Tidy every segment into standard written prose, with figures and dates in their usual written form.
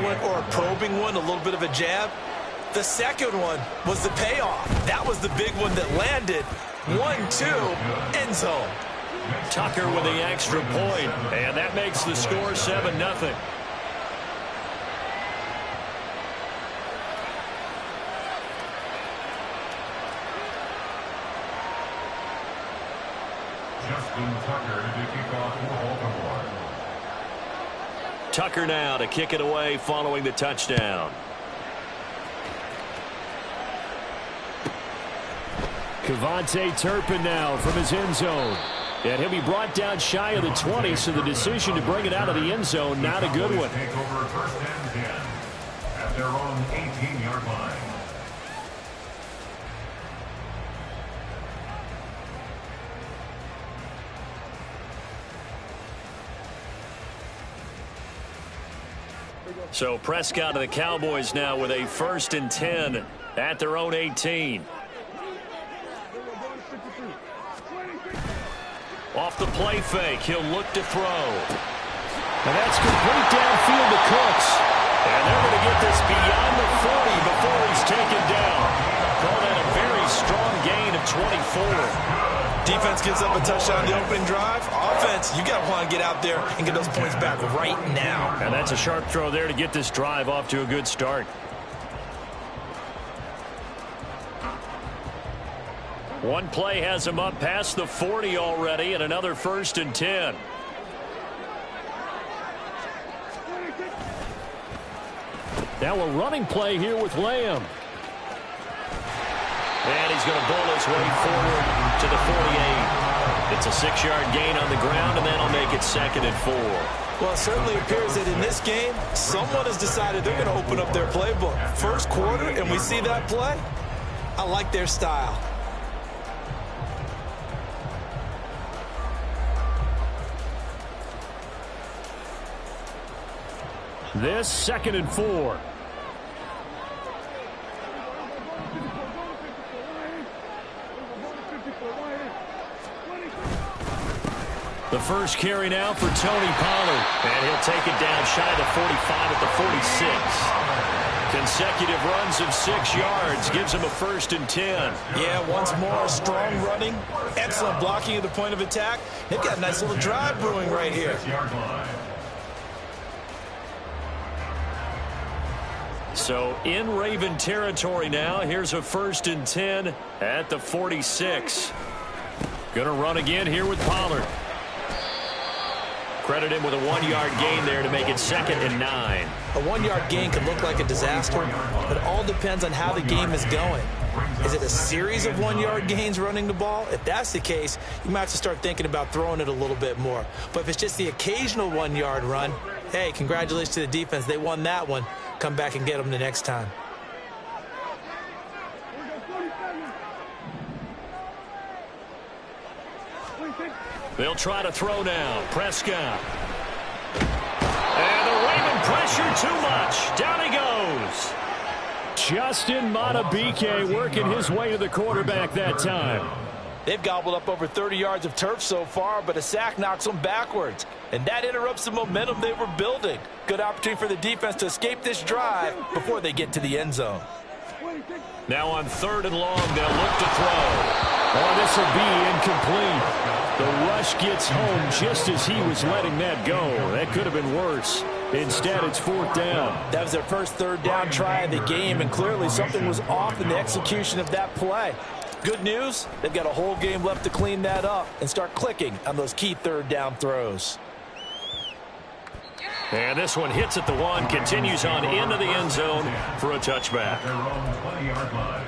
one, or a probing one, a little bit of a jab. The second one was the payoff. That was the big one that landed. 1-2, end zone. Tucker with the extra point, and that makes the score 7-0. Justin Tucker to kick off for Baltimore. Tucker now to kick it away following the touchdown. KaVontae Turpin now from his end zone. And he'll be brought down shy of the 20, so the decision to bring it out of the end zone, not a good one. Take over first and 10 at their own 18-yard line. So Prescott of the Cowboys now with a 1st and 10 at their own 18. Off the play fake, he'll look to throw. And that's complete downfield to Cooks. And they're going to get this beyond the 40 before he's taken down. Call that a very strong gain of 24. Defense gives up a touchdown the opening drive. Offense, you got to want to get out there and get those points back right now. And that's a sharp throw there to get this drive off to a good start. One play has him up past the 40 already, and another 1st and 10. Now a running play here with Lamb. And he's going to bowl his way forward to the 48. It's a 6-yard gain on the ground, and that'll make it 2nd and 4. Well, it certainly appears that in this game, someone has decided they're going to open up their playbook. First quarter, and we see that play. I like their style. This 2nd and 4. The first carry now for Tony Pollard. And he'll take it down shy of the 45 at the 46. Consecutive runs of 6 yards gives him a 1st and 10. Yeah, once more, strong running, excellent blocking at the point of attack. They've got a nice little drive brewing right here. So in Raven territory now. Here's a 1st and 10 at the 46. Gonna run again here with Pollard. Credit him with a 1-yard gain there to make it 2nd and 9. A 1-yard gain could look like a disaster, but it all depends on how the game is going. Is it a series of 1-yard gains running the ball? If that's the case, you might have to start thinking about throwing it a little bit more. But if it's just the occasional 1-yard run, hey, congratulations to the defense. They won that one. Come back and get them the next time. They'll try to throw now. Prescott. And the Raven pressure too much. Down he goes. Justin Madubuike working his way to the quarterback that time. They've gobbled up over 30 yards of turf so far, but a sack knocks them backwards. And that interrupts the momentum they were building. Good opportunity for the defense to escape this drive before they get to the end zone. Now on 3rd and long, they'll look to throw. Oh, this will be incomplete. The rush gets home just as he was letting that go. That could have been worse. Instead, it's 4th down. That was their first 3rd down try of the game, and clearly something was off in the execution of that play. Good news, they've got a whole game left to clean that up and start clicking on those key 3rd down throws. And this one hits at the 1, continues on into the end zone for a touchback. Their own 20-yard line.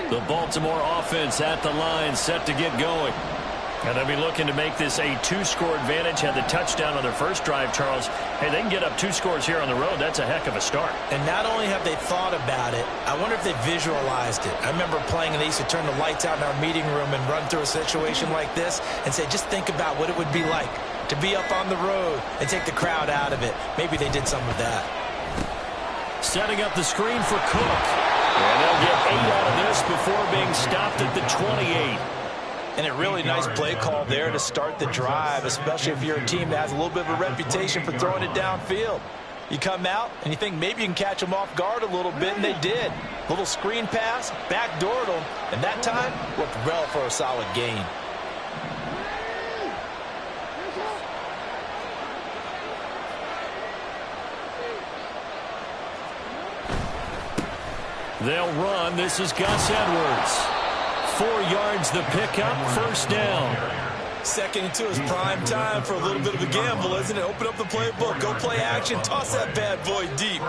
The Baltimore offense at the line, set to get going. And they'll be looking to make this a 2-score advantage. Had the touchdown on their first drive, Charles. Hey, they can get up 2 scores here on the road. That's a heck of a start. And not only have they thought about it, I wonder if they visualized it. I remember playing, and they used to turn the lights out in our meeting room and run through a situation like this and say, just think about what it would be like to be up on the road and take the crowd out of it. Maybe they did some of that. Setting up the screen for Cook. And they'll get 8 out of this before being stopped at the 28. And a really nice play call there to start the drive, especially if you're a team that has a little bit of a reputation for throwing it downfield. You come out and you think maybe you can catch them off guard a little bit, and they did. Little screen pass, backdoored them, and that time looked well for a solid gain. They'll run. This is Gus Edwards. 4 yards the pickup, first down. 2nd and 2 is prime time for a little bit of a gamble, isn't it? Open up the playbook, go play action, toss that bad boy deep.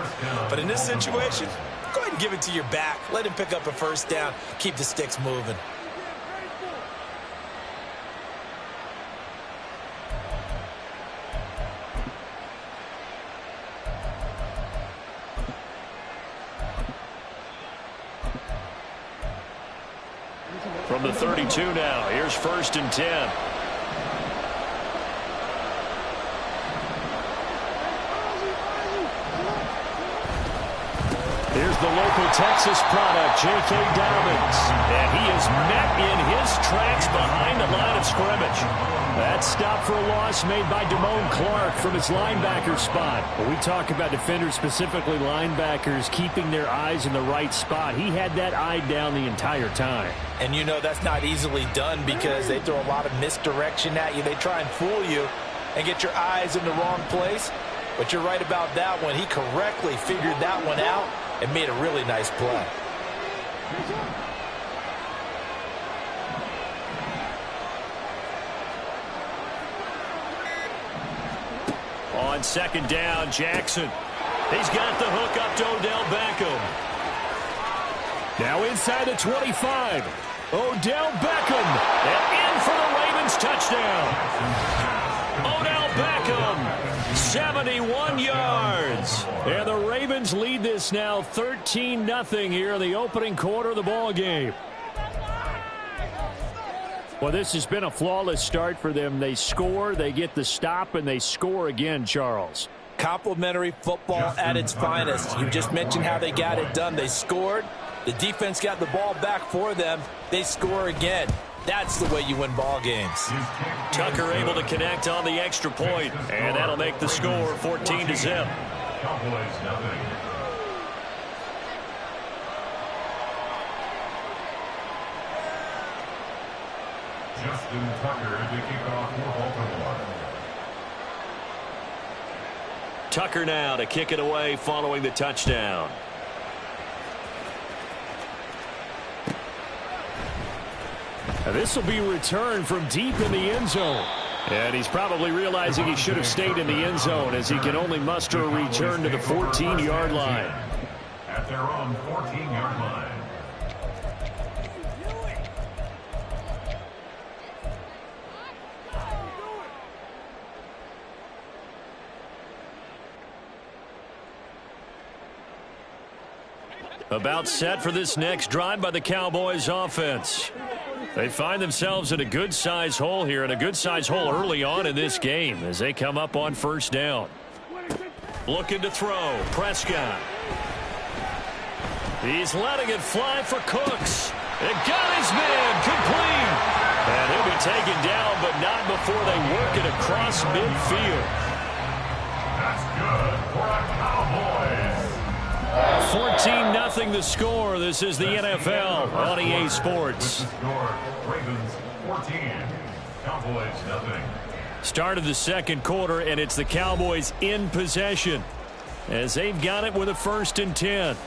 But in this situation, go ahead and give it to your back. Let him pick up a first down. Keep the sticks moving. From the 32 now, here's 1st and 10. Here's the local Texas product, J.K. Dobbins. And he is met in his tracks behind the line of scrimmage. That stop for a loss made by Damone Clark from his linebacker spot. When we talk about defenders, specifically linebackers, keeping their eyes in the right spot, he had that eye down the entire time. And you know that's not easily done because they throw a lot of misdirection at you. They try and fool you and get your eyes in the wrong place. But you're right about that one. He correctly figured that one out and made a really nice play. On 2nd down, Jackson. He's got the hook up to Odell Beckham. Now inside the 25. Odell Beckham. And in for the Ravens touchdown. Odell Beckham, 71 yards. And the Ravens lead this now 13-0 here in the opening quarter of the ball game. Well, this has been a flawless start for them. They score, they get the stop, and they score again, Charles. Complimentary football at its finest. You just mentioned how they got it done. They scored. The defense got the ball back for them. They score again. That's the way you win ball games. Tucker able to connect on the extra point, and that'll make the score 14-0. Cowboys nothing. Justin Tucker to kick off for Baltimore. Tucker now to kick it away following the touchdown. This will be returned from deep in the end zone. And he's probably realizing he should have stayed in the end zone as he can only muster a return to the 14-yard line. At their own 14-yard line. About set for this next drive by the Cowboys offense. They find themselves in a good-sized hole here, and a good-sized hole early on in this game as they come up on 1st down. Looking to throw. Prescott. He's letting it fly for Cooks. It got his man complete. And he'll be taken down, but not before they work it across midfield. That's good for the Cowboys. 14-0 the score. This is the NFL on EA Sports. Score, Ravens 14, Cowboys nothing. Start of the 2nd quarter, and it's the Cowboys in possession as they've got it with a 1st and 10.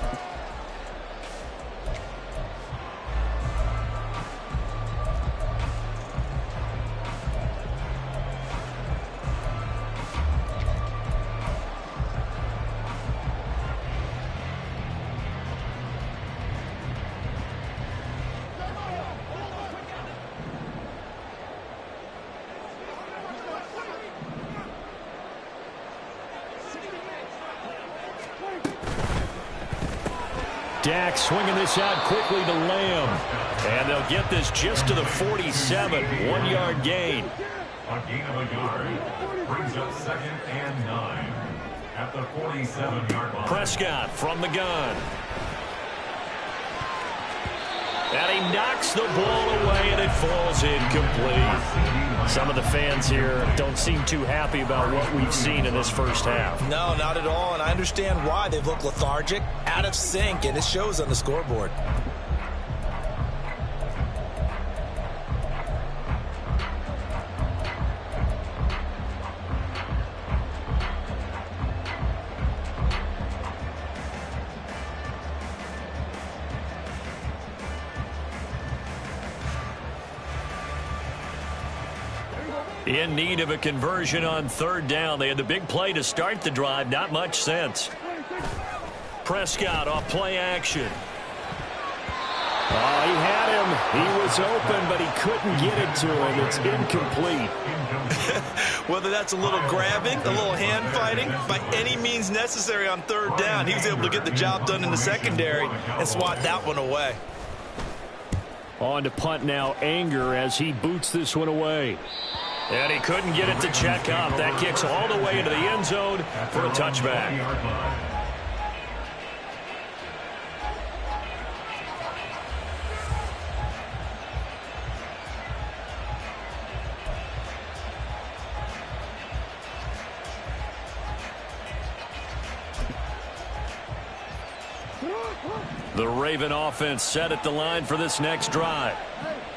Dak swinging this out quickly to Lamb. And they'll get this just to the 47. 1-yard gain. A gain of a yard. Brings up 2nd and 9. At the 47-yard line. Prescott from the gun. And he knocks the ball away, and it falls incomplete. Some of the fans here don't seem too happy about what we've seen in this first half. No, not at all, and I understand why. They've looked lethargic, out of sync, and it shows on the scoreboard. In need of a conversion on 3rd down. They had the big play to start the drive. Not much sense. Prescott off play action. Oh, he had him. He was open, but he couldn't get it to him. It's incomplete. Whether that's a little grabbing, a little hand fighting, by any means necessary on 3rd down, he was able to get the job done in the secondary and swat that one away. On to punt now, Anger, as he boots this one away. And he couldn't get it to check up. That kicks all the way into the end zone for a touchback. The Raven offense set at the line for this next drive.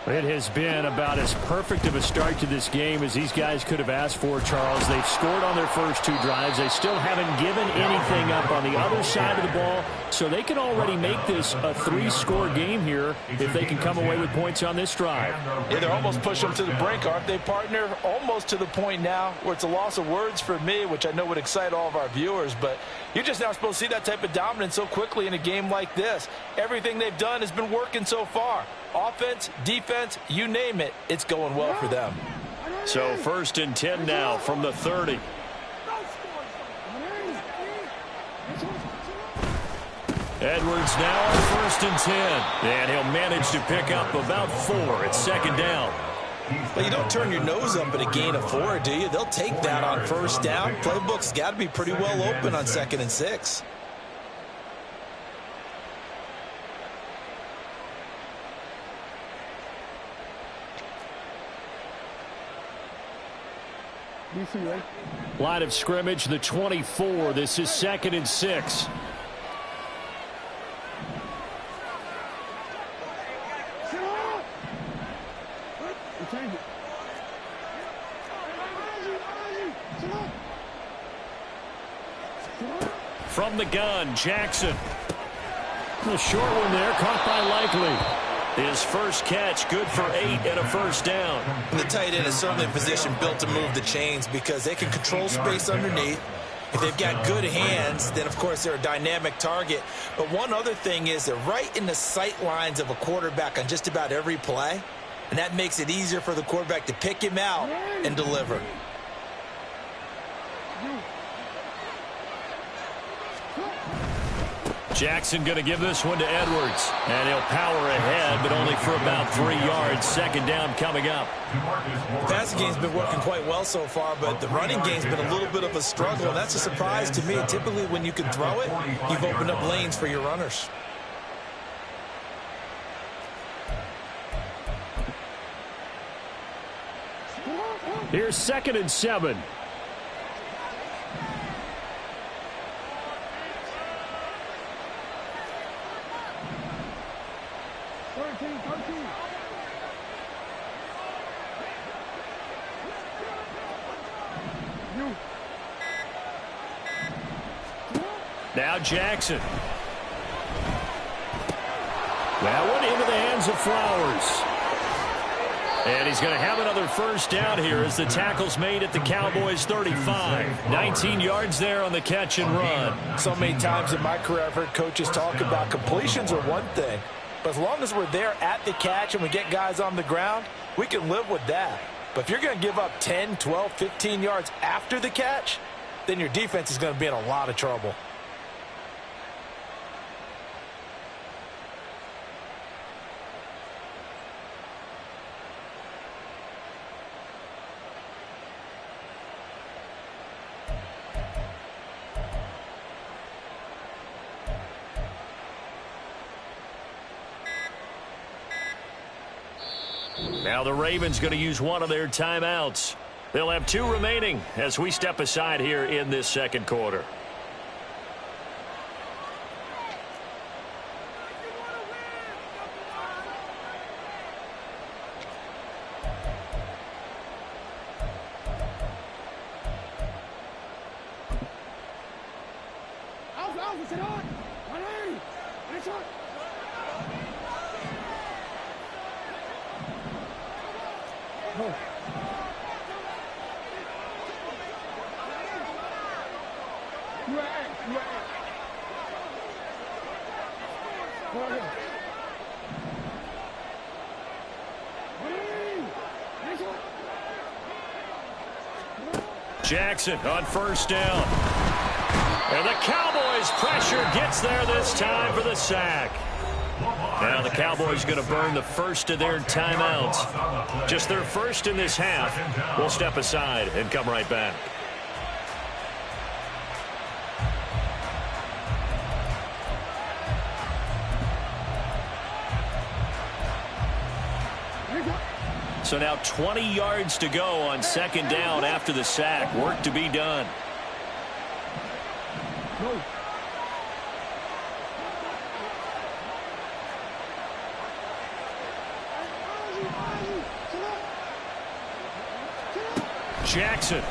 It has been about as perfect of a start to this game as these guys could have asked for, Charles. They've scored on their first 2 drives. They still haven't given anything up on the other side of the ball, so they can already make this a 3-score game here if they can come away with points on this drive. Yeah, they're almost pushing them to the brink, aren't they, partner? Almost to the point now where it's a loss of words for me, which I know would excite all of our viewers, but you're just not supposed to see that type of dominance so quickly in a game like this. Everything they've done has been working so far. Offense, defense, you name it, it's going well for them. So 1st and 10 now from the 30. Edwards now on 1st and 10. And he'll manage to pick up about 4. It's 2nd down. But you don't turn your nose up at a gain of 4, do you? They'll take that on 1st down. Playbook's got to be pretty well open on 2nd and 6. Line of scrimmage, the 24. This is 2nd and 6. From the gun, Jackson. The short one there, caught by Likely. His first catch, good for 8 and a 1st down. And the tight end is certainly a position built to move the chains because they can control space underneath. If they've got good hands, then, of course, they're a dynamic target. But one other thing is they're right in the sight lines of a quarterback on just about every play, and that makes it easier for the quarterback to pick him out and deliver. Jackson going to give this one to Edwards. And he'll power ahead, but only for about 3 yards. 2nd down coming up. The passing game's been working quite well so far, but the running game's been a little bit of a struggle, and that's a surprise to me. Typically, when you can throw it, you've opened up lanes for your runners. Here's 2nd and 7. Now Jackson. That one into the hands of Flowers. And he's going to have another 1st down here as the tackle's made at the Cowboys 35. 19 yards there on the catch and run. So many times in my career I've heard coaches talk about completions are one thing, but as long as we're there at the catch and we get guys on the ground, we can live with that. But if you're going to give up 10, 12, 15 yards after the catch, then your defense is going to be in a lot of trouble. Now the Ravens going to use one of their timeouts. They'll have 2 remaining as we step aside here in this second quarter. Jackson on first down. And the Cowboys pressure gets there this time for the sack. Now the Cowboys going to burn the first of their timeouts. Just their first in this half. We'll step aside and come right back. So now 20 yards to go on second down after the sack. Work to be done. Jackson.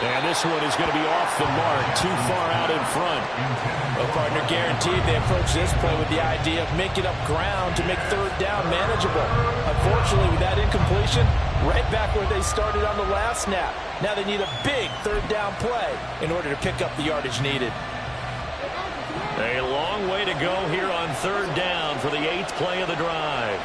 And this one is going to be off the mark, too far out in front. Well, partner, guaranteed they approach this play with the idea of making up ground to make third down manageable. Unfortunately, with that incompletion, right back where they started on the last snap. Now they need a big third down play in order to pick up the yardage needed. A long way to go here on third down for the 8th play of the drive.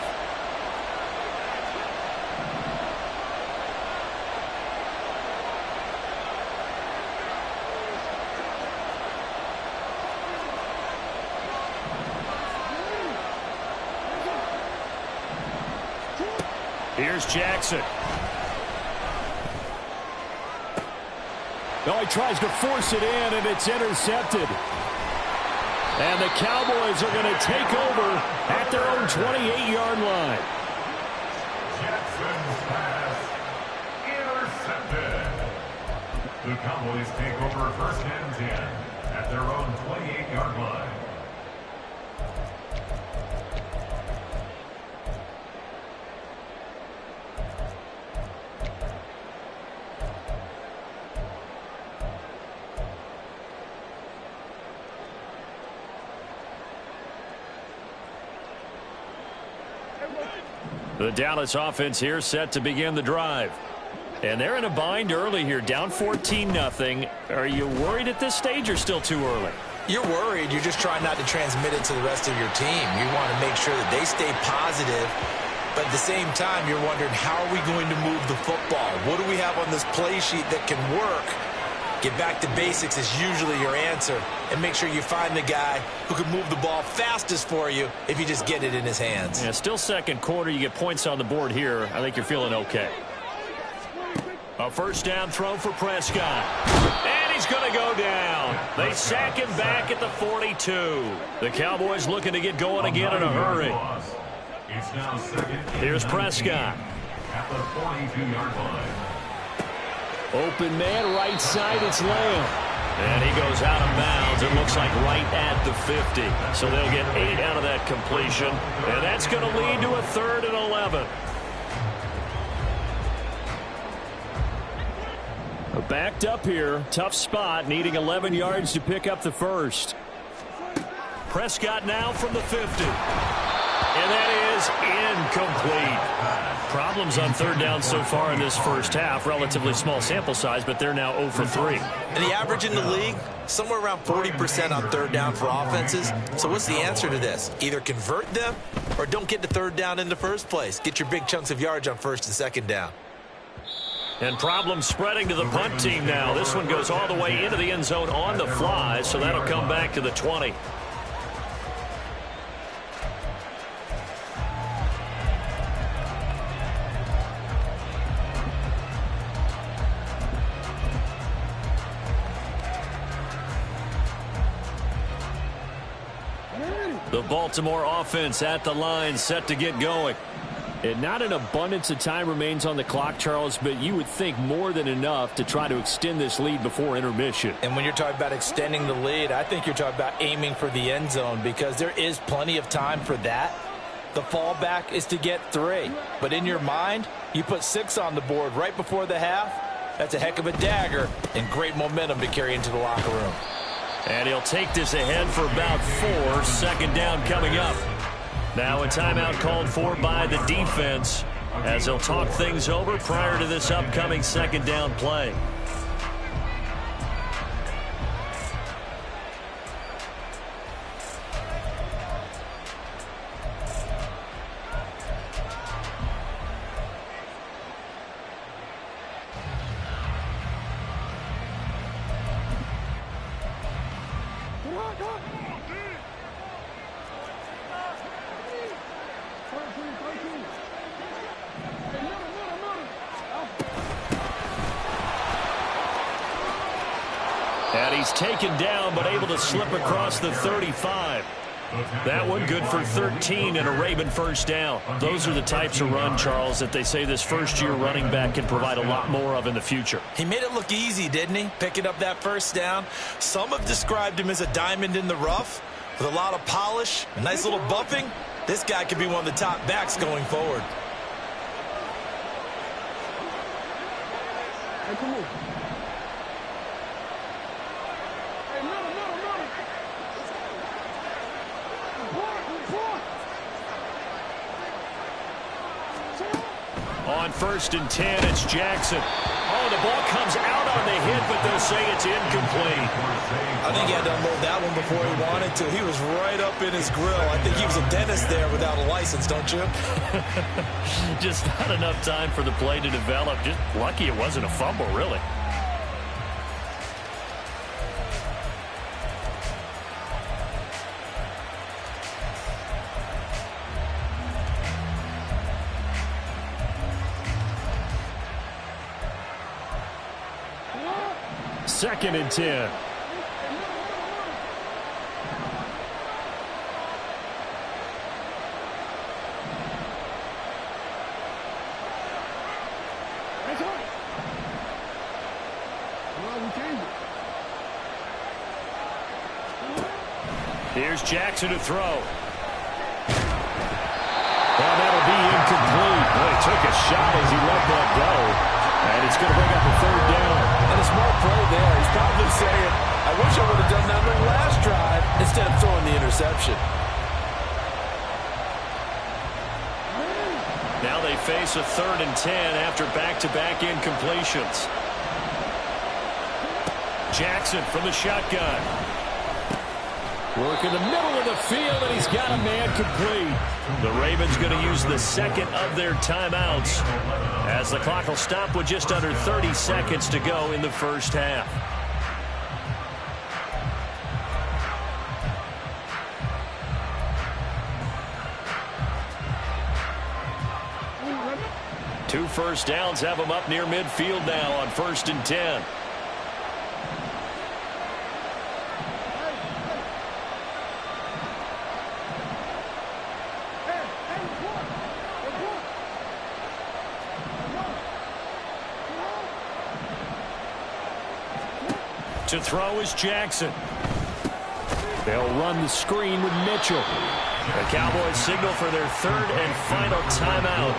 Here's Jackson. No, he tries to force it in, and it's intercepted. And the Cowboys are going to take over at their own 28-yard line. Jackson's pass intercepted. The Cowboys take over first and 10 at their own 28-yard line. The Dallas offense here set to begin the drive. And they're in a bind early here, down 14-0. Are you worried at this stage or still too early? You're worried. You're just trying not to transmit it to the rest of your team. You want to make sure that they stay positive. But at the same time, you're wondering, how are we going to move the football? What do we have on this play sheet that can work? Get back to basics is usually your answer. And make sure you find the guy who can move the ball fastest for you if you just get it in his hands. Yeah, still second quarter. You get points on the board here. I think you're feeling okay. A first down throw for Prescott. And he's going to go down. They sack him back at the 42. The Cowboys looking to get going again in a hurry. It's now second. Here's Prescott. At the 42-yard line. Open man, right side, it's Lamb. And he goes out of bounds. It looks like right at the 50. So they'll get 8 out of that completion. And that's going to lead to a 3rd and 11. Backed up here. Tough spot, needing 11 yards to pick up the first. Prescott now from the 50. And that is incomplete. Problems on third down so far in this first half. Relatively small sample size, but they're now 0 for 3. And the average in the league, somewhere around 40% on third down for offenses. So what's the answer to this? Either convert them or don't get to third down in the first place. Get your big chunks of yards on first and second down. And problems spreading to the punt team now. This one goes all the way into the end zone on the fly, so that'll come back to the 20. The Baltimore offense at the line, set to get going. And not an abundance of time remains on the clock, Charles, but you would think more than enough to try to extend this lead before intermission. And when you're talking about extending the lead, I think you're talking about aiming for the end zone because there is plenty of time for that. The fallback is to get 3. But in your mind, you put 6 on the board right before the half. That's a heck of a dagger and great momentum to carry into the locker room. And he'll take this ahead for about 4. Second down coming up. Now a timeout called for by the defense as they'll talk things over prior to this upcoming second down play. And he's taken down, but able to slip across the 35. That one good for 13 and a Raven first down. Those are the types of run, Charles, that they say this first-year running back can provide a lot more of in the future. He made it look easy, didn't he? Picking up that first down. Some have described him as a diamond in the rough with a lot of polish, a nice little bumping. This guy could be one of the top backs going forward. Hey, come on. On 1st and 10, it's Jackson. Oh, the ball comes out on the hit, but they'll say it's incomplete. I think he had to unload that one before he wanted to. He was right up in his grill. I think he was a dentist there without a license, don't you? Just not enough time for the play to develop. Just lucky it wasn't a fumble, really. Second and 10. Here's Jackson to throw. Well, that'll be incomplete. Boy, he took a shot as he let that go. And it's going to bring up a 3rd down. And a smart play there. He's probably saying, I wish I would have done that on the last drive instead of throwing the interception. Now they face a 3rd and 10 after back-to-back incompletions. Jackson from the shotgun. Work in the middle of the field, and he's got a man complete. The Ravens going to use the second of their timeouts as the clock will stop with just under 30 seconds to go in the first half. Two first downs have them up near midfield now on 1st and 10. To throw is Jackson. They'll run the screen with Mitchell. The Cowboys signal for their 3rd and final timeout.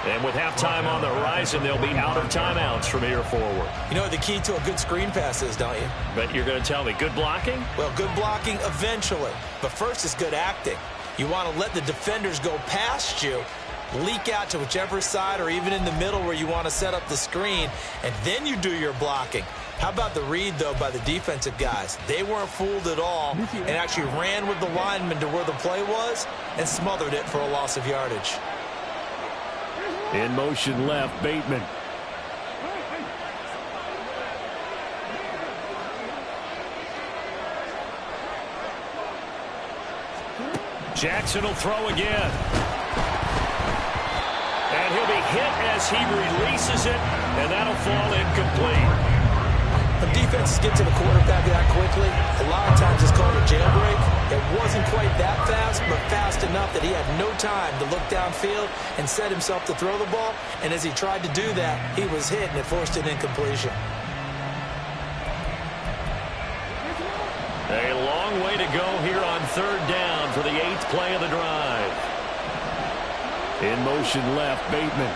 And with halftime on the horizon, they'll be out of timeouts from here forward. You know what the key to a good screen pass is, don't you? But you're going to tell me, good blocking? Well, good blocking eventually. But first is good acting. You want to let the defenders go past you, leak out to whichever side or even in the middle where you want to set up the screen, and then you do your blocking. How about the read, though, by the defensive guys? They weren't fooled at all and actually ran with the lineman to where the play was and smothered it for a loss of yardage. In motion left, Bateman. Jackson will throw again. And he'll be hit as he releases it, and that'll fall incomplete. When defenses get to the quarterback that quickly, a lot of times it's called a jailbreak. It wasn't quite that fast, but fast enough that he had no time to look downfield and set himself to throw the ball. And as he tried to do that, he was hit, and it forced an incompletion. A long way to go here on third down for the 8th play of the drive. In motion left, Bateman.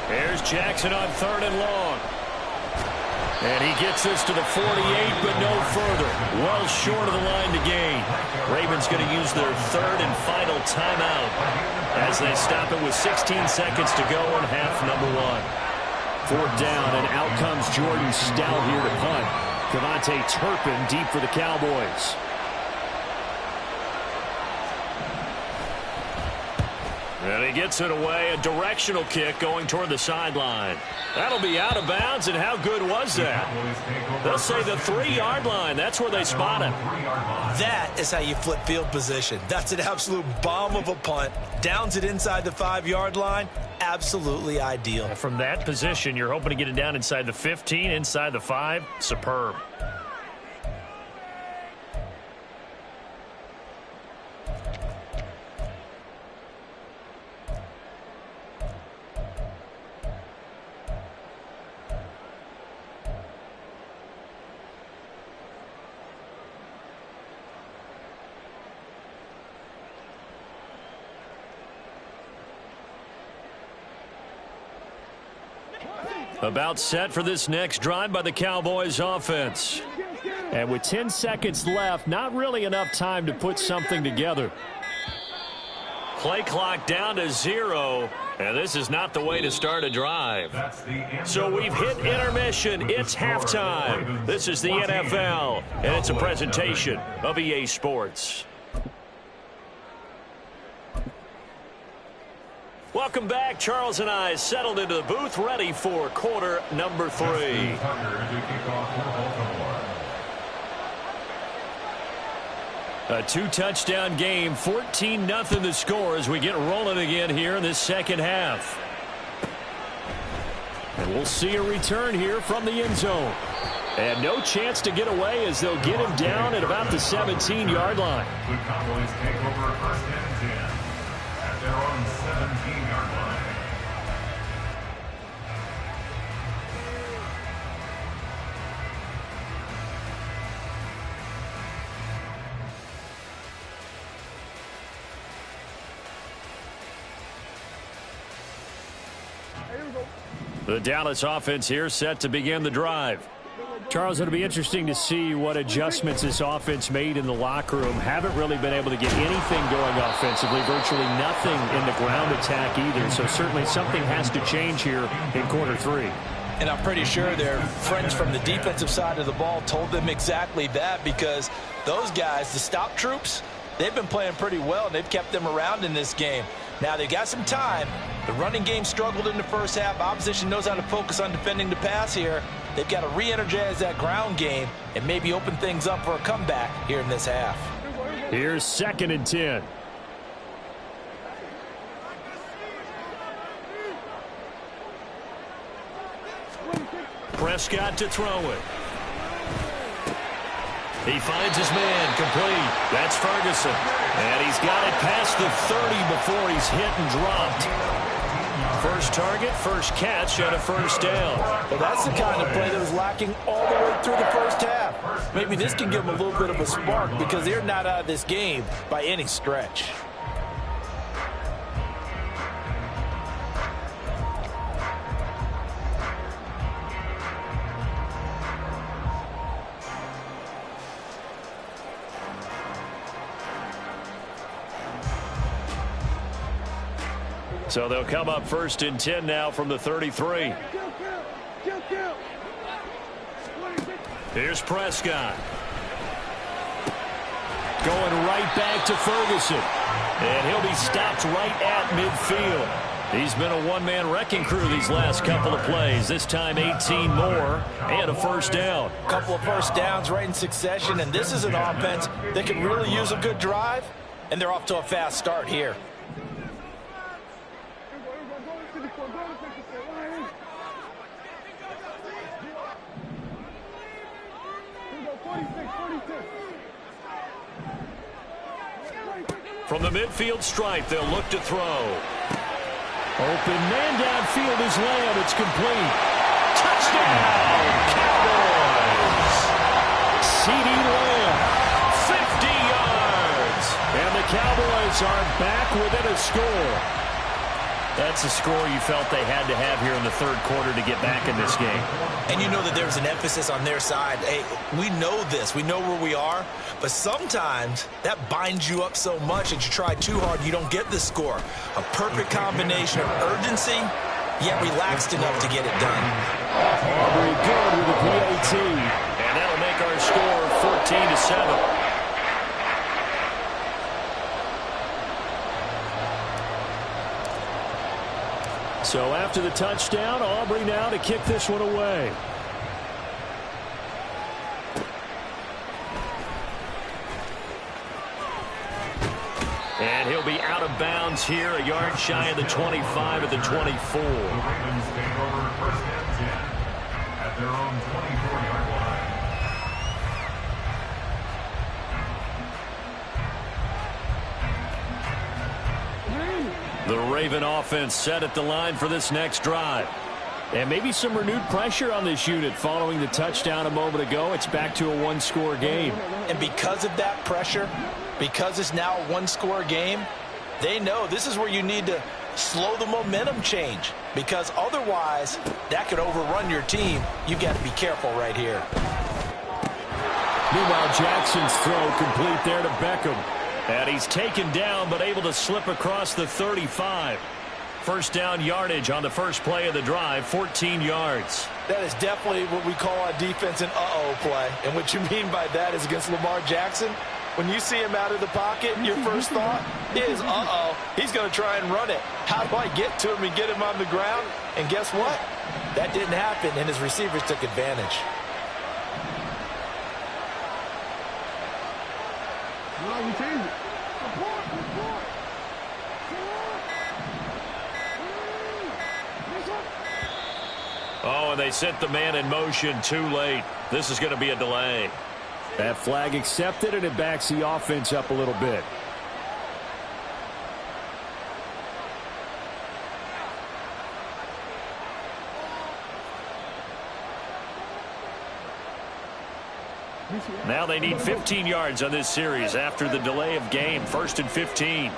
Here's Jackson on 3rd and long. And he gets this to the 48, but no further. Well short of the line to gain. Ravens going to use their 3rd and final timeout as they stop it with 16 seconds to go in half number 1. 4th down, and out comes Jordan Stout here to punt. Cavante Turpin deep for the Cowboys. And he gets it away, a directional kick going toward the sideline. That'll be out of bounds, and how good was that? They'll say the 3-yard line. That's where they spot him. That is how you flip field position. That's an absolute bomb of a punt. Downs it inside the 5-yard line. Absolutely ideal. From that position, you're hoping to get it down inside the 15, inside the 5. Superb. About set for this next drive by the Cowboys offense. And with 10 seconds left, not really enough time to put something together. Play clock down to 0, and this is not the way to start a drive. So we've hit intermission. It's halftime. This is the NFL, and it's a presentation of EA Sports. Welcome back. Charles and I settled into the booth, ready for quarter number 3. A 2-touchdown game, 14-0 the score as we get rolling again here in this second half. And we'll see a return here from the end zone. And no chance to get away as they'll get him down at about the 17-yard line. The Cowboys take over 1st and 10 at their own 17-yard line. The Dallas offense here set to begin the drive. Charles, it'll be interesting to see what adjustments this offense made in the locker room. Haven't really been able to get anything going offensively, virtually nothing in the ground attack either. So certainly something has to change here in quarter 3. And I'm pretty sure their friends from the defensive side of the ball told them exactly that, because those guys, the stop troops, they've been playing pretty well, and they've kept them around in this game. Now, they've got some time. The running game struggled in the first half. Opposition knows how to focus on defending the pass here. They've got to re-energize that ground game and maybe open things up for a comeback here in this half. Here's 2nd and 10. Prescott to throw it. He finds his man, complete. That's Ferguson. And he's got it past the 30 before he's hit and dropped. First target, first catch, and a first down. Well, that's the kind of play that was lacking all the way through the first half. Maybe this can give them a little bit of a spark, because they're not out of this game by any stretch. So they'll come up 1st and 10 now from the 33. Here's Prescott. Going right back to Ferguson. And he'll be stopped right at midfield. He's been a one-man wrecking crew these last couple of plays. This time 18 more and a first down. Couple of first downs right in succession, and this is an offense that can really use a good drive. and they're off to a fast start here. From the midfield stripe, they'll look to throw. Open man downfield is Lamb. It's complete. Touchdown, Cowboys! CeeDee Lamb, 50 yards. And the Cowboys are back within a score. That's a score you felt they had to have here in the third quarter to get back in this game. And you know that there's an emphasis on their side. Hey, we know this. We know where we are. But sometimes that binds you up so much that you try too hard, you don't get the score. A perfect combination of urgency, yet relaxed enough to get it done. Aubrey good with a PAT. And that'll make our score 14-7. So after the touchdown, Aubrey now to kick this one away. And he'll be out of bounds here, a yard shy of the 25 at the 24. The Ravens take over first and 10 at their own 24-yard line. The Raven offense set at the line for this next drive. And maybe some renewed pressure on this unit following the touchdown a moment ago. It's back to a one-score game. And because of that pressure, because it's now a one-score game, they know this is where you need to slow the momentum change. Because otherwise, that could overrun your team. You've got to be careful right here. Meanwhile, Jackson's throw complete there to Beckham. And he's taken down, but able to slip across the 35. First down yardage on the first play of the drive, 14 yards. That is definitely what we call on defense an uh-oh play. And what you mean by that is against Lamar Jackson, when you see him out of the pocket, your first thought is, uh-oh, he's going to try and run it. How do I get to him and get him on the ground? And guess what? That didn't happen, and his receivers took advantage. Oh, and they sent the man in motion too late. This is going to be a delay. That flag accepted, and it backs the offense up a little bit. Now they need 15 yards on this series after the delay of game. First and 15.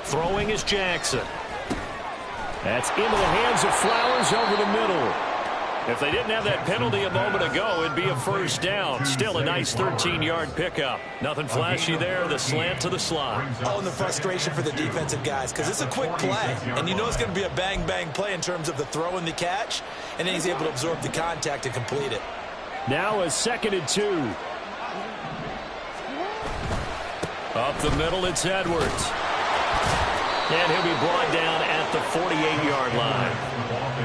Throwing is Jackson. That's into the hands of Flowers over the middle. If they didn't have that penalty a moment ago, it'd be a first down. Still a nice 13-yard pickup. Nothing flashy there. The slant to the slot. Oh, and the frustration for the defensive guys, because it's a quick play. And you know it's going to be a bang-bang play in terms of the throw and the catch. And then he's able to absorb the contact and complete it. Now a 2nd and 2. Up the middle, it's Edwards. And he'll be brought down at the 48-yard line.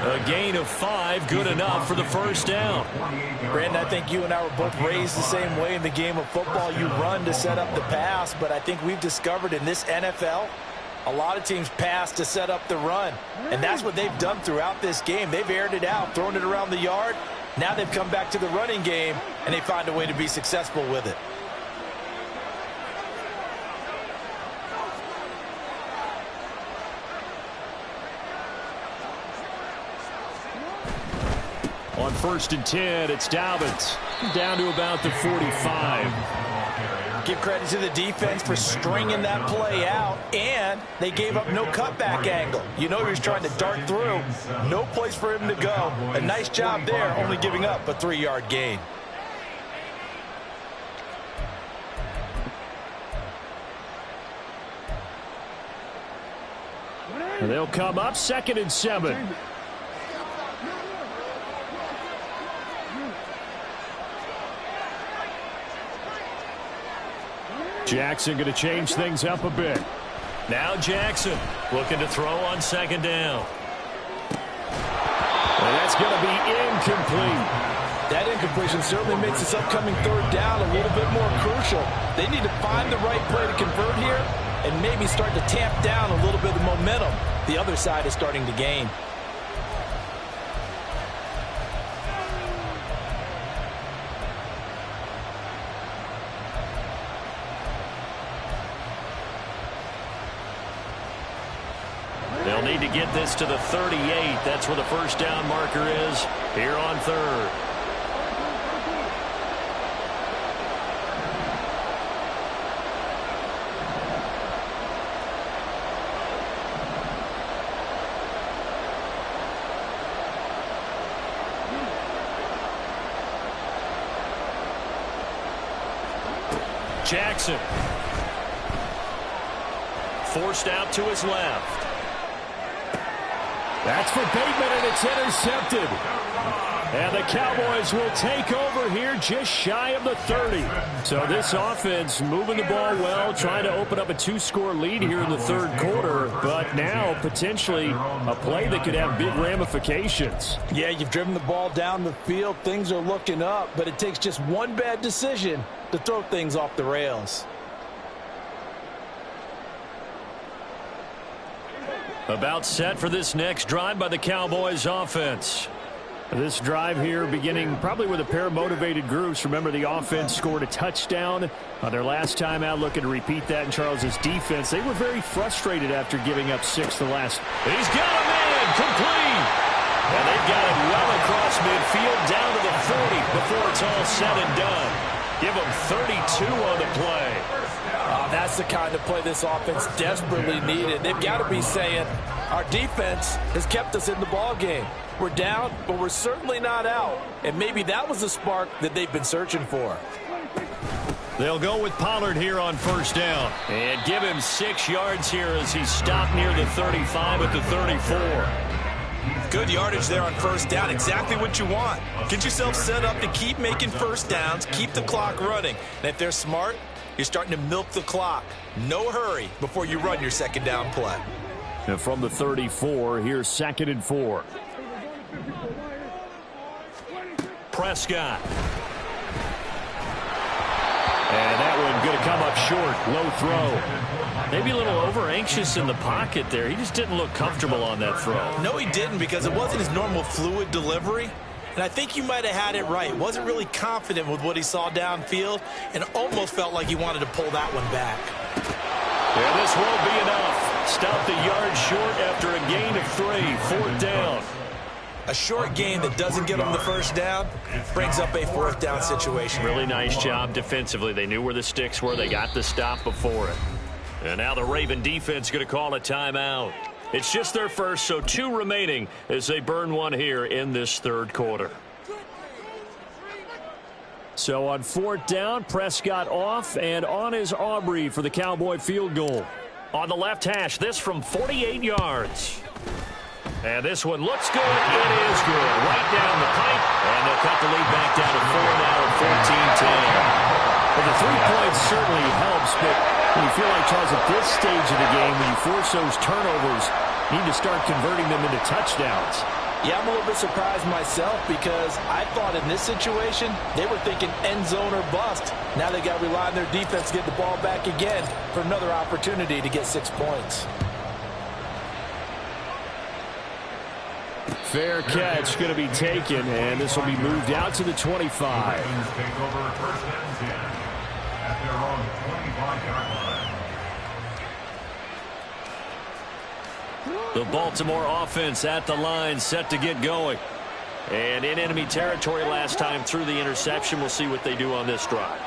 A gain of 5, good enough for the first down. Brandon, I think you and I were both raised the same way in the game of football. You run to set up the pass, but I think we've discovered in this NFL, a lot of teams pass to set up the run. And that's what they've done throughout this game. They've aired it out, thrown it around the yard. Now they've come back to the running game, and they find a way to be successful with it. On 1st and 10, it's Dobbins down to about the 45. Give credit to the defense for stringing that play out, and they gave up no cutback angle. You know he was trying to dart through. No place for him to go. A nice job there, only giving up a 3-yard gain. And they'll come up 2nd and 7. Jackson going to change things up a bit. Now Jackson looking to throw on 2nd down. And that's is going to be incomplete. That incompletion certainly makes this upcoming third down a little bit more crucial. They need to find the right play to convert here and maybe start to tamp down a little bit of the momentum the other side is starting to gain. They'll need to get this to the 38. That's where the first down marker is here on third. Jackson. Forced out to his left. That's for Bateman, and it's intercepted. And the Cowboys will take over here just shy of the 30. So this offense moving the ball well, trying to open up a 2-score lead here in the third quarter, but now potentially a play that could have big ramifications. Yeah, you've driven the ball down the field. Things are looking up, but it takes just one bad decision to throw things off the rails. About set for this next drive by the Cowboys offense. This drive here beginning probably with a pair of motivated groups. Remember, the offense scored a touchdown on their last time out, looking to repeat that in Charles's defense. They were very frustrated after giving up 6 the last. He's got a man complete. And they've got it well across midfield down to the 40 before it's all said and done. Give them 32 on the play. That's the kind of play this offense desperately needed. They've got to be saying, our defense has kept us in the ball game. We're down, but we're certainly not out. And maybe that was the spark that they've been searching for. They'll go with Pollard here on first down. And give him 6 yards here as he stopped near the 35 at the 34. Good yardage there on first down. Exactly what you want. Get yourself set up to keep making first downs, keep the clock running. And if they're smart, you're starting to milk the clock. No hurry before you run your second down play. And from the 34, here's 2nd and 4. Prescott. And that one going to come up short. Low throw. Maybe a little over-anxious in the pocket there. He just didn't look comfortable on that throw. No, he didn't, because it wasn't his normal fluid delivery. And I think you might have had it right. Wasn't really confident with what he saw downfield and almost felt like he wanted to pull that one back. And this won't be enough. Stopped a yard short after a gain of 3. 4th down. A short gain that doesn't get them the first down brings up a 4th down situation. Really nice job defensively. They knew where the sticks were. They got the stop before it. And now the Raven defense going to call a timeout. It's just their first, so 2 remaining as they burn one here in this third quarter. So on 4th down, Prescott off, and on is Aubrey for the Cowboy field goal. On the left hash, this from 48 yards. And this one looks good. It is good. Right down the pipe. And they'll cut the lead back down to 4 now at 14-10. Well, the 3 points certainly helps, but when you feel like, Charles, at this stage of the game, when you force those turnovers, you need to start converting them into touchdowns. Yeah, I'm a little bit surprised myself because I thought in this situation they were thinking end zone or bust. Now they got to rely on their defense to get the ball back again for another opportunity to get 6 points. Fair catch going to be taken, and this will be moved out to the 25. Take over 1st and 10 at their own 25-yard line. The Baltimore offense at the line, set to get going. And in enemy territory last time through the interception. We'll see what they do on this drive.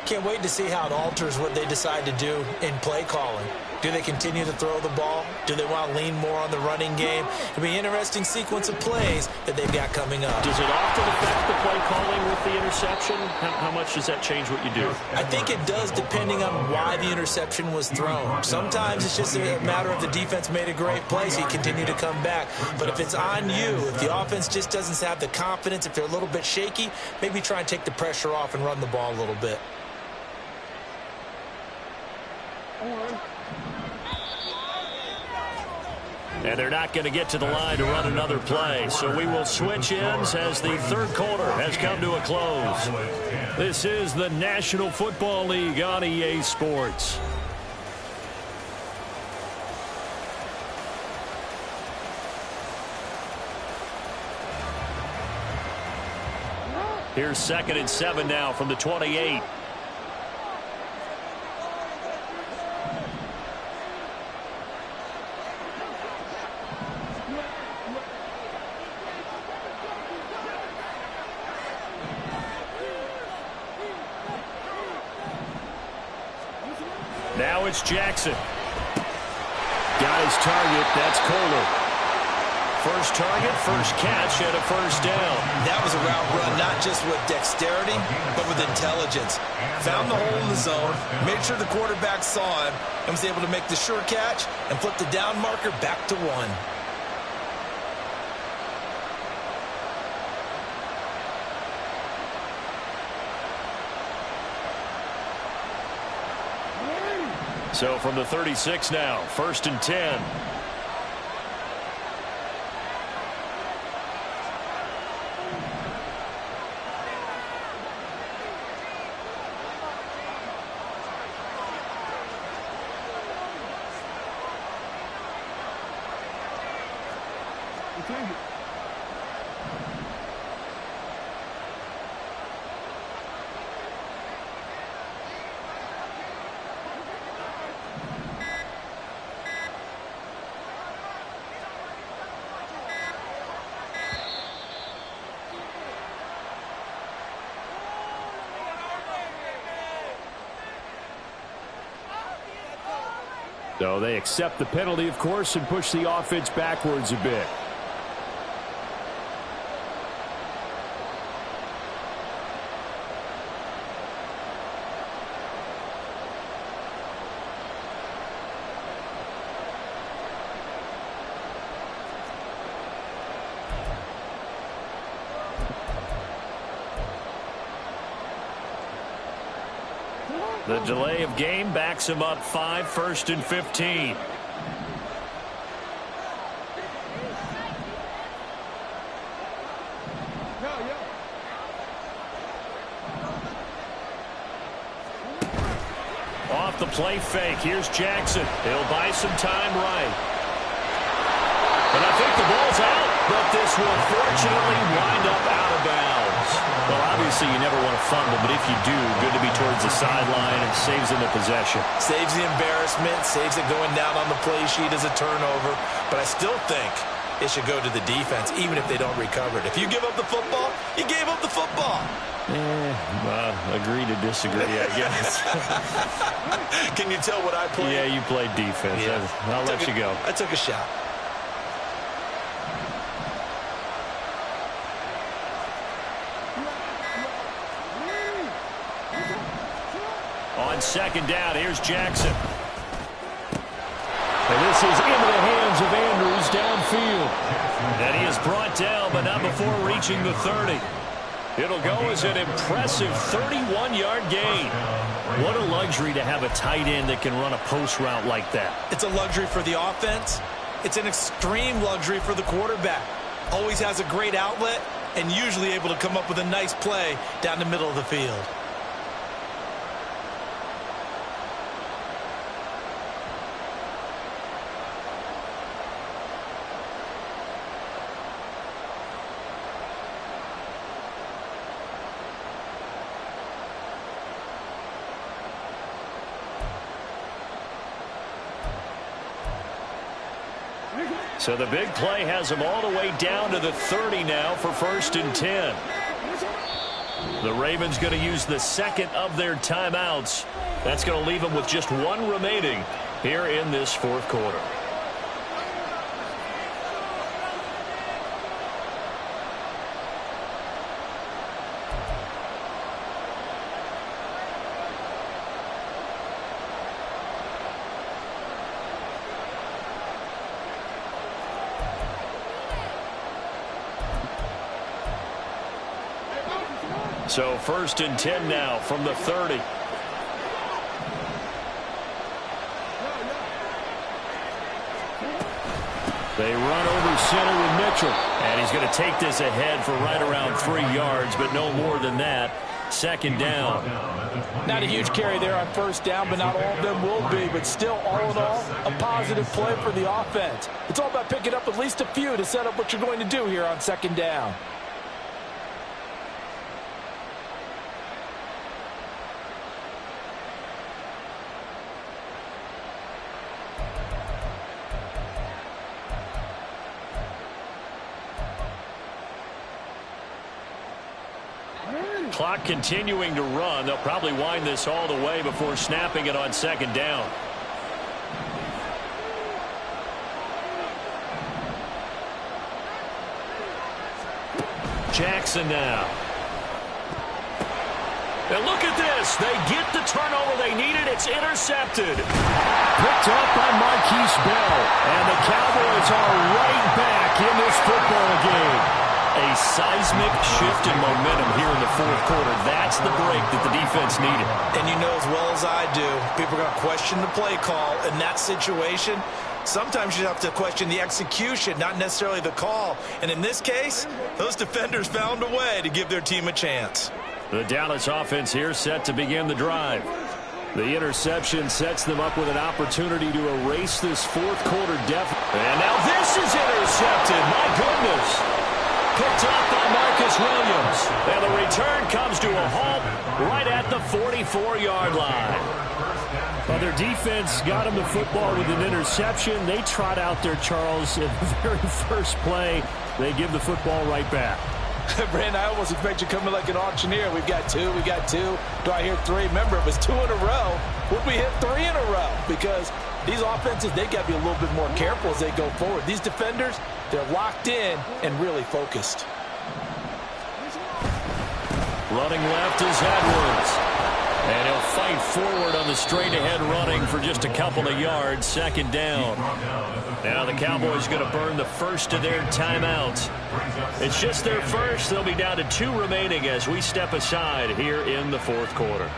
Can't wait to see how it alters what they decide to do in play calling. Do they continue to throw the ball? Do they want to lean more on the running game? It'll be an interesting sequence of plays that they've got coming up. Does it often affect the play calling with the interception? How much does that change what you do? I think it does, depending on why the interception was thrown. Sometimes it's just a matter of the defense made a great play, so you continue to come back. But if it's on you, if the offense just doesn't have the confidence, if they're a little bit shaky, maybe try and take the pressure off and run the ball a little bit. And they're not going to get to the line to run another play. So we will switch ends as the third quarter has come to a close. This is the National Football League on EA Sports. Here's 2nd and 7 now from the 28. Now it's Jackson. Got his target. That's Kohler. First target, first catch, and a first down. That was a route run, not just with dexterity, but with intelligence. Found the hole in the zone, made sure the quarterback saw him, and was able to make the sure catch and flip the down marker back to 1. So from the 36 now, 1st and 10. So they accept the penalty, of course, and push the offense backwards a bit. The delay of game backs him up 5, 1st and 15. Off the play fake. Here's Jackson. He'll buy some time right. And I think the ball's out, but this will fortunately wind up out of bounds. Well, obviously you never want to fumble, but if you do, good to be towards the sideline and saves them the possession. Saves the embarrassment, saves it going down on the play sheet as a turnover, but I still think it should go to the defense, even if they don't recover it. If you give up the football, you gave up the football. Agree to disagree, I guess. Can you tell what I played? Yeah, you played defense. Yeah. I'll let you go. I took a shot. On 2nd down, here's Jackson. And this is into the hands of Andrews downfield. And he is brought down, but not before reaching the 30. It'll go as an impressive 31-yard gain. What a luxury to have a tight end that can run a post route like that. It's a luxury for the offense. It's an extreme luxury for the quarterback. Always has a great outlet and usually able to come up with a nice play down the middle of the field. So the big play has him all the way down to the 30 now for 1st and 10. The Ravens going to use the 2nd of their timeouts. That's going to leave them with just 1 remaining here in this 4th quarter. So 1st and 10 now from the 30. They run over center with Mitchell. And he's going to take this ahead for right around 3 yards, but no more than that. Second down. Not a huge carry there on first down, but not all of them will be. But still, all in all, a positive play for the offense. It's all about picking up at least a few to set up what you're going to do here on second down. Clock continuing to run. They'll probably wind this all the way before snapping it on second down. Jackson now. And look at this. They get the turnover they needed. It's intercepted. Picked up by Marquise Bell. And the Cowboys are right back in this football game. A seismic shift in momentum here in the fourth quarter. That's the break that the defense needed. And you know as well as I do, people are going to question the play call in that situation. Sometimes you have to question the execution, not necessarily the call. And in this case, those defenders found a way to give their team a chance. The Dallas offense here set to begin the drive. The interception sets them up with an opportunity to erase this fourth quarter deficit. And now this is intercepted. My goodness. Picked up by Marcus Williams. And the return comes to a halt right at the 44-yard line. Well, their defense got them the football with an interception. They trot out there, Charles, in the very first play. They give the football right back. Brandon, I almost expect you to come in like an auctioneer. We've got two. Do I hear three? Remember, it was 2 in a row. Would we hit 3 in a row? Because these offenses, they got to be a little bit more careful as they go forward. These defenders, they're locked in and really focused. Running left is Edwards. And he'll fight forward on the straight-ahead running for just a couple of yards. Second down. Now the Cowboys going to burn the first of their timeouts. It's just their first. They'll be down to 2 remaining as we step aside here in the fourth quarter.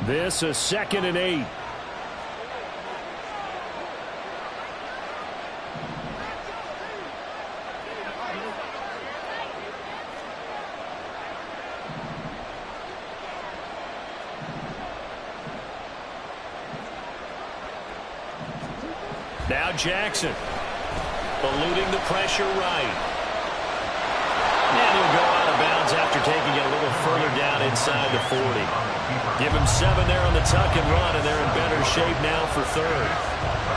This is 2nd and 8. Now Jackson, eluding the pressure right. And he'll go out of bounds after taking it a little further down inside the 40. Give him 7 there on the tuck and run, and they're in better shape now for third.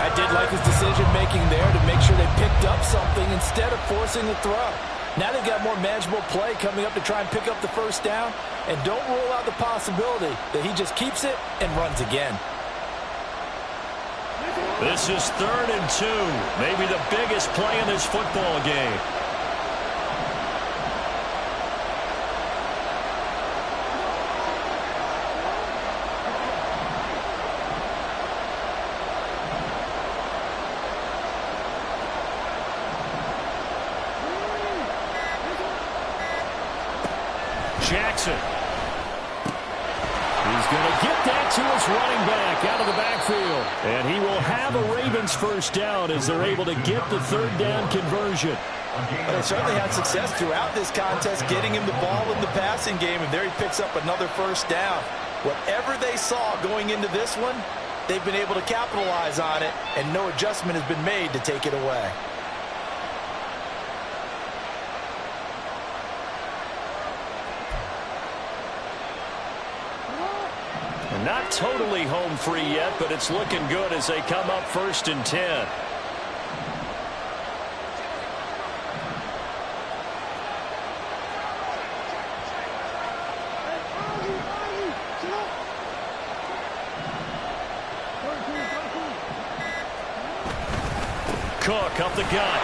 I did like his decision-making there to make sure they picked up something instead of forcing the throw. Now they've got more manageable play coming up to try and pick up the first down, and don't rule out the possibility that he just keeps it and runs again. This is 3rd and 2, maybe the biggest play in this football game. Jackson. He's going to get that to his running back out of the backfield. And he will have a Ravens first down as they're able to get the 3rd down conversion. Well, they certainly had success throughout this contest getting him the ball in the passing game, and there he picks up another first down. Whatever they saw going into this one, they've been able to capitalize on it, and no adjustment has been made to take it away. Not totally home free yet, but it's looking good as they come up 1st and 10. Cook up the gut.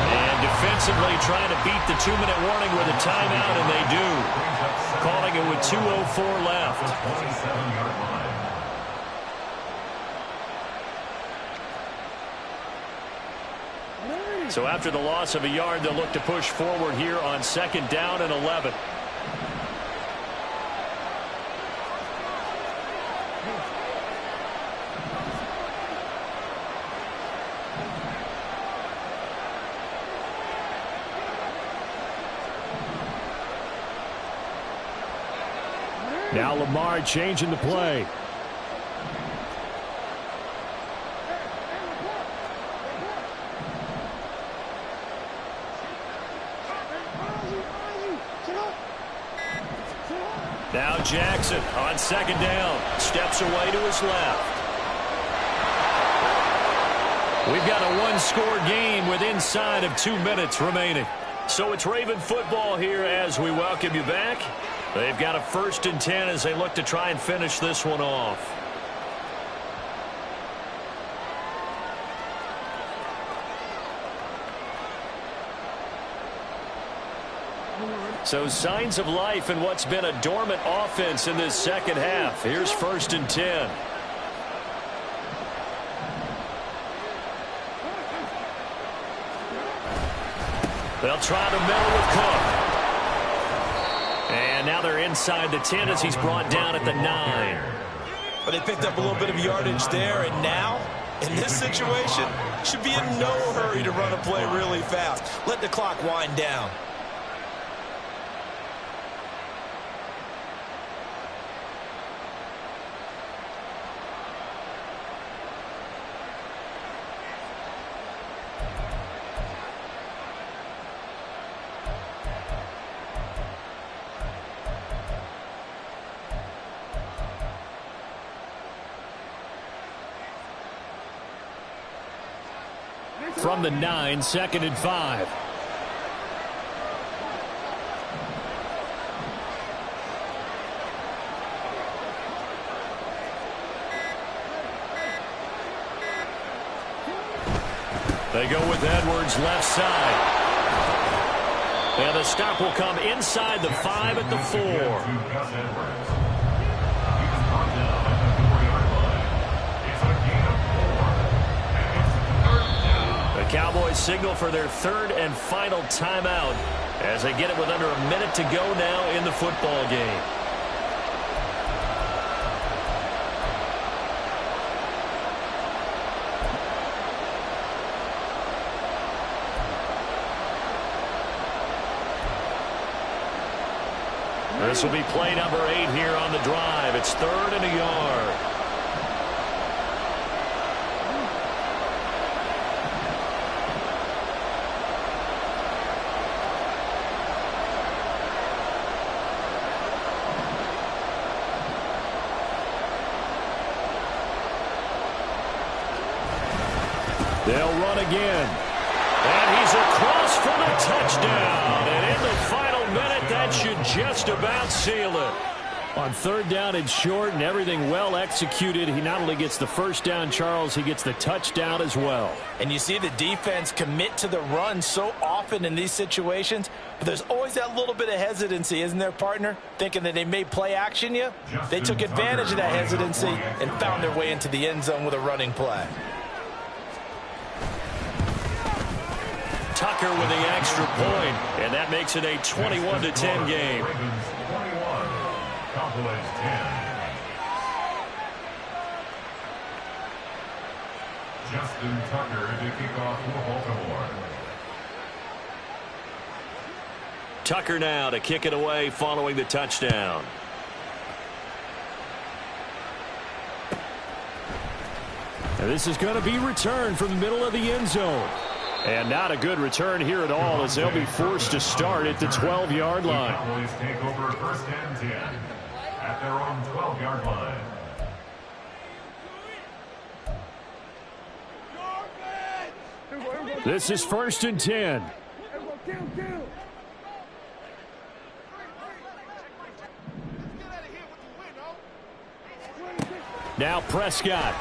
And defensively trying to beat the 2-minute warning with a timeout, and they do. Calling it with 2:04 left. So after the loss of a yard, they'll look to push forward here on 2nd down and 11. Now Lamar changing the play. Now Jackson on second down. Steps away to his left. We've got a one-score game with inside of 2 minutes remaining. So it's Raven football here as we welcome you back. They've got a 1st and 10 as they look to try and finish this one off. So signs of life in what's been a dormant offense in this second half. Here's 1st and 10. They'll try the middle with Cook. And now they're inside the 10 as he's brought down at the 9. But they picked up a little bit of yardage there, and now, in this situation, should be in no hurry to run a play really fast. Let the clock wind down. From the 9, 2nd and 5. They go with Edwards left side. And the stop will come inside the 5 at the 4. Cowboys signal for their 3rd and final timeout as they get it with under a minute to go now in the football game. This will be play number 8 here on the drive. It's 3rd and a yard. They'll run again. And he's across for the touchdown. And in the final minute, that should just about seal it. On 3rd down and short and everything well executed, he not only gets the 1st down, Charles, he gets the touchdown as well. And you see the defense commit to the run so often in these situations, but there's always that little bit of hesitancy, isn't there, partner? Thinking that they may play action you. They took advantage of that hesitancy and found their way into the end zone with a running play. Tucker with the extra point, and that makes it a 21-10 game. Cowboys 10. Justin Tucker to kick off for Baltimore. Tucker now to kick it away following the touchdown. Now this is going to be returned from the middle of the end zone. And not a good return here at all as they'll be forced to start at the 12-yard line. Cowboys take over 1st and 10 at their own 12-yard line. This is 1st and 10. Now Prescott.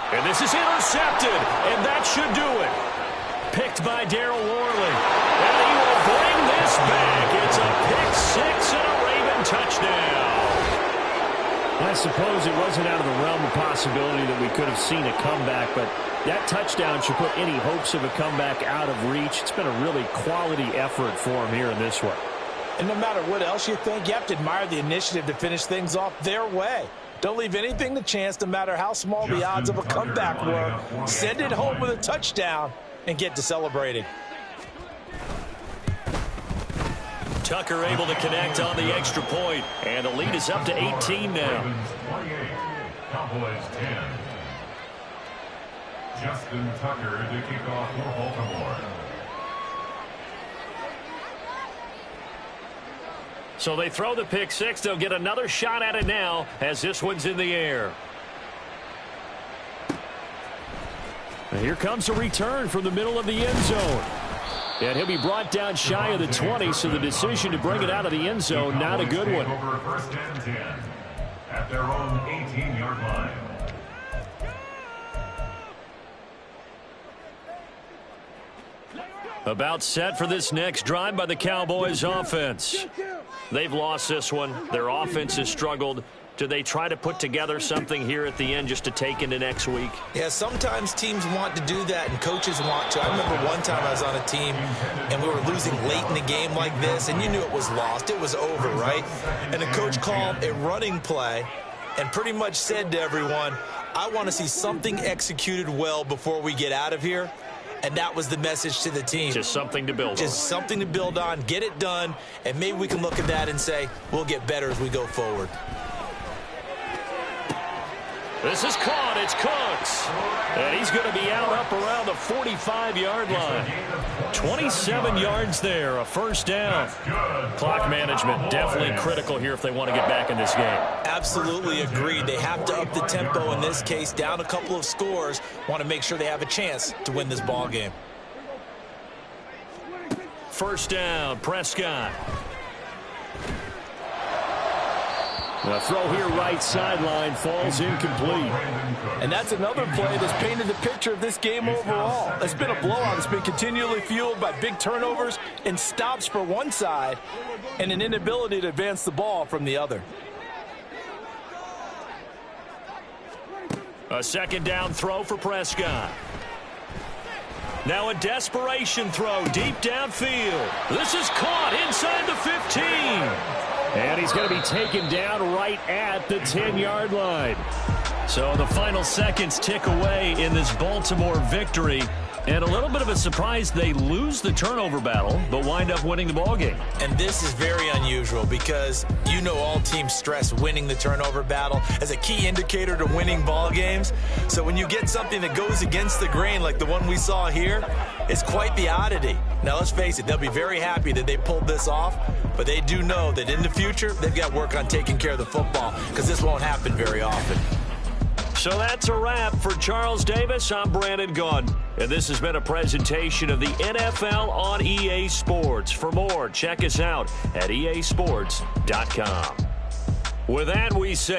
And this is intercepted, and that should do it. Picked by Daryl Worley. And he will bring this back. It's a pick 6 and a Raven touchdown. I suppose it wasn't out of the realm of possibility that we could have seen a comeback, but that touchdown should put any hopes of a comeback out of reach. It's been a really quality effort for him here in this one. And no matter what else you think, you have to admire the initiative to finish things off their way. Don't leave anything to chance, no matter how small the odds of a comeback were. Send it home with a touchdown and get to celebrating. Tucker able to connect on the extra point, and the lead is up to 18 now. Ravens 28, Cowboys 10. Justin Tucker to kick off for Baltimore. So they throw the pick six. They'll get another shot at it now as this one's in the air. And here comes a return from the middle of the end zone. And he'll be brought down shy of the 20, so the decision to bring it out of the end zone, not a good one. Over first and 10 at their own 18-yard line. About set for this next drive by the Cowboys offense. They've lost this one. Their offense has struggled. Do they try to put together something here at the end just to take into next week? Yeah, sometimes teams want to do that and coaches want to. I remember one time I was on a team and we were losing late in the game like this, and you knew it was lost. It was over, right? And the coach called a running play and pretty much said to everyone, I want to see something executed well before we get out of here. And that was the message to the team. Just something to build on. Just something to build on, get it done, and maybe we can look at that and say, we'll get better as we go forward. This is caught. It's Cooks. And he's going to be out up around the 45-yard line. 27 yards there, a first down. Clock management definitely critical here if they want to get back in this game. Absolutely agreed. They have to up the tempo in this case, down a couple of scores, want to make sure they have a chance to win this ball game. First down, Prescott. The throw here right sideline falls incomplete. And that's another play that's painted the picture of this game overall. It's been a blowout. It's been continually fueled by big turnovers and stops for one side and an inability to advance the ball from the other. A second down throw for Prescott. Now a desperation throw deep downfield. This is caught inside the 15. And he's going to be taken down right at the 10-yard line. So the final seconds tick away in this Baltimore victory. And a little bit of a surprise, they lose the turnover battle, but wind up winning the ballgame. And this is very unusual because you know all teams stress winning the turnover battle as a key indicator to winning ball games. So when you get something that goes against the grain like the one we saw here, it's quite the oddity. Now let's face it, they'll be very happy that they pulled this off, but they do know that in the future they've got work on taking care of the football because this won't happen very often. So that's a wrap for Charles Davis. I'm Brandon Gunn, and this has been a presentation of the NFL on EA Sports. For more, check us out at easports.com. With that, we say